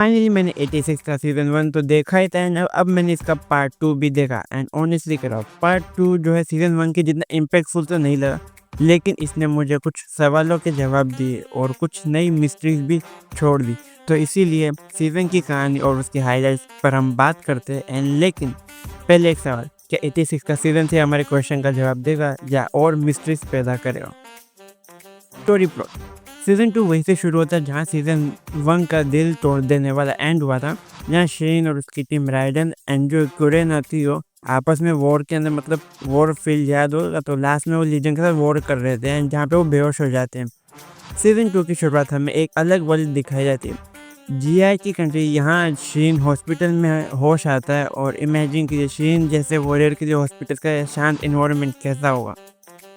Finally मैंने 86 का season 1 तो देखा ही था एंड अब मैंने इसका पार्ट 2 भी देखा एंड ऑनेस्टली कह रहा हूँ पार्ट 2 जो है सीज़न 1 के जितना इम्पैक्टफुल तो नहीं लगा, लेकिन इसने मुझे कुछ सवालों के जवाब दिए और कुछ नई मिस्ट्रीज भी छोड़ दी। तो इसीलिए सीज़न की कहानी और उसकी हाइलाइट्स पर हम बात करते हैं एंड लेकिन पहले एक सवाल, क्या 86 का सीज़न 3 हमारे क्वेश्चन का जवाब देगा या और मिस्ट्रीज पैदा करेगा? स्टोरी प्लॉट सीज़न 2 वहीं से शुरू होता है जहाँ सीज़न 1 का दिल तोड़ देने वाला एंड हुआ था, जहाँ शेन और उसकी टीम राइडन एंड जो कुरेन आती हो आपस में वॉर के अंदर, मतलब वॉर फील्ड याद होगा तो लास्ट में वो लीजन के साथ वॉर कर रहे थे एंड जहाँ पे वो बेहोश हो जाते हैं। सीज़न 2 की शुरुआत हमें एक अलग वर्ल्ड दिखाई जाती है, जीआई की कंट्री। यहाँ शीन हॉस्पिटल में होश आता है और इमेजिन कीजिए शीन जैसे वॉरियर के लिए हॉस्पिटल का शांत इन्वायरमेंट कैसा होगा।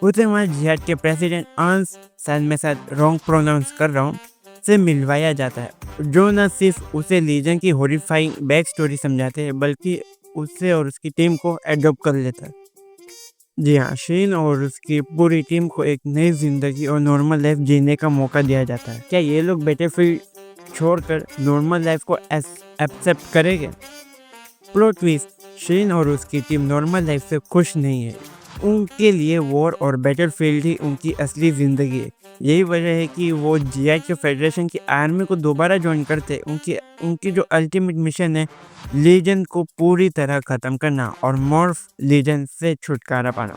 उसे वहाँ जिहाद के प्रेसिडेंट अंस, शायद मैं शायद रॉन्ग प्रोनाउंस कर रहा हूँ, से मिलवाया जाता है, जो न सिर्फ उसे लीजन की हॉरिफाइंग बैक स्टोरी समझाते हैं बल्कि उसे और उसकी टीम को एडॉप्ट कर लेता है। जी हाँ, शीन और उसकी पूरी टीम को एक नई जिंदगी और नॉर्मल लाइफ जीने का मौका दिया जाता है। क्या ये लोग बैटलफील्ड छोड़कर नॉर्मल लाइफ को एक्सेप्ट करेंगे? प्लॉट ट्विस्ट, शीन और उसकी टीम नॉर्मल लाइफ से खुश नहीं है। उनके लिए वॉर और बैटलफील्ड ही उनकी असली ज़िंदगी है। यही वजह है कि वो जीआई के फेडरेशन की आर्मी को दोबारा ज्वाइन करते। उनकी जो अल्टीमेट मिशन है लीजन को पूरी तरह ख़त्म करना और मॉर्फ लीजन से छुटकारा पाना।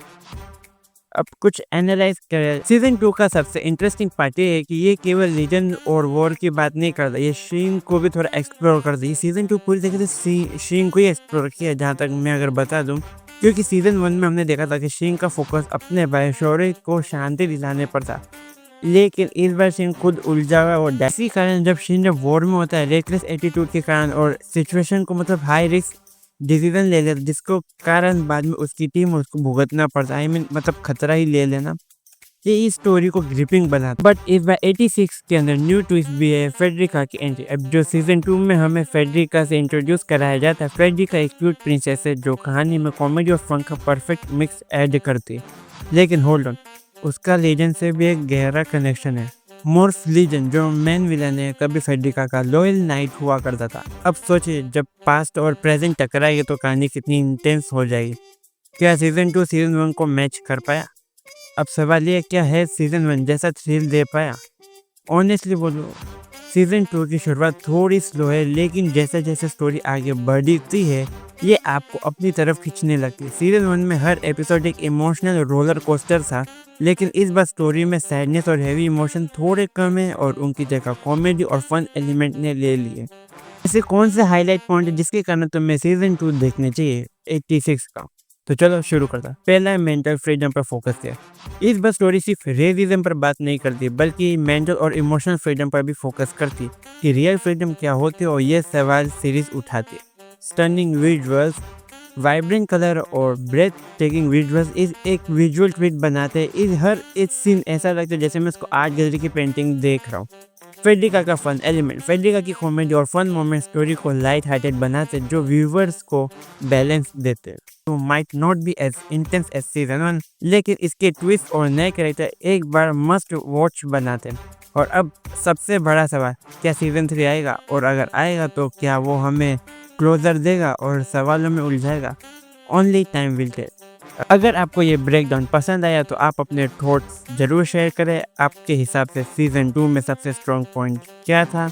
अब कुछ एनालाइज करें। सीज़न 2 का सबसे इंटरेस्टिंग पार्ट ये है कि ये केवल लीजन और वॉर की बात नहीं करता, ये शीन को भी थोड़ा एक्सप्लोर करता है। सीज़न 2 पूरी तरीके से शीन को ही एक्सप्लोर किया, जहाँ तक मैं अगर बता दूँ, क्योंकि सीज़न 1 में हमने देखा था कि शीन का फोकस अपने भाई शौर्य को शांति दिलाने पर था, लेकिन इस बार शीन खुद उलझा हुआ और इसी कारण जब शीन जब वॉर में होता है रेकलेस एटीट्यूड के कारण और सिचुएशन को मतलब हाई रिस्क डिसीजन ले लेता, जिसको कारण बाद में उसकी टीम उसको भुगतना पड़ता है। मतलब खतरा ही ले लेना, ये इस स्टोरी को ग्रिपिंग बनाता। बट इस बार 86 के अंदर न्यू ट्विस्ट भी है, फेडरिका की एंट्री। अब जो सीज़न 2 में हमें फेडरिका से इंट्रोड्यूस कराया जाता है, फेडरिका एक क्यूट प्रिंसेस है जो कहानी में कॉमेडी और फन का परफेक्ट मिक्स ऐड करती है। लेकिन होल्ड ऑन, उसका लीजन से भी एक गहरा कनेक्शन है। मॉर्फ लीजन जो मेन विलन है कभी फेडरिका का लॉयल नाइट हुआ करता था। अब सोचिए जब पास्ट और प्रेजेंट टकराएगी तो कहानी कितनी इंटेंस हो जाएगी। क्या सीज़न 2 सीज़न 1 को मैच कर पाया? अब सवाल ये, क्या है सीज़न 1 जैसा थ्रिल दे पाया? ऑनेस्टली बोलो, सीज़न 2 की शुरुआत थोड़ी स्लो है, लेकिन जैसे जैसे स्टोरी आगे बढ़ती है ये आपको अपनी तरफ खींचने लगती है। सीज़न 1 में हर एपिसोड एक इमोशनल रोलर कोस्टर था, लेकिन इस बार स्टोरी में सैडनेस और हेवी इमोशन थोड़े कम है और उनकी जगह कॉमेडी और फन एलिमेंट ने ले लिए। ऐसे कौन से हाईलाइट पॉइंट है जिसके कारण तुम्हें सीज़न 2 देखने चाहिए 86 का? तो चलो शुरू करता। पहला है मेंटल फ्रीडम पर फोकस किया। इस बार स्टोरी सिर्फ रेसिज्म पर बात नहीं करती बल्कि मेंटल और इमोशनल फ्रीडम पर भी फोकस करती कि रियल फ्रीडम क्या होती है, और ये सवाल सीरीज उठाती। स्टनिंग विजुअल्स, वाइब्रेंट कलर और ब्रेथ टेकिंग विजुअल्स इस एक विजुअल ट्रीट बनाते हैं। इस हर एक सीन ऐसा लगता है जैसे मैं इसको आर्ट गैलरी की पेंटिंग देख रहा हूँ। फेडरिका का फन एलिमेंट, फेडरिका की कॉमेडी और फन मोमेंट स्टोरी को लाइट हार्टेड बनाते जो व्यूवर्स को बैलेंस देते। तो might not be as intense as season 1, लेकिन इसके ट्विस्ट और नए कैरेक्टर एक बार मस्ट वॉच बनाते। और अब सबसे बड़ा सवाल, क्या सीजन 3 आएगा? और अगर आएगा तो क्या वो हमें क्लोजर देगा और सवालों में उलझाएगा? Only time will tell. अगर आपको ये ब्रेकडाउन पसंद आया तो आप अपने थॉट्स जरूर शेयर करें। आपके हिसाब से सीज़न 2 में सबसे स्ट्रॉन्ग पॉइंट क्या था?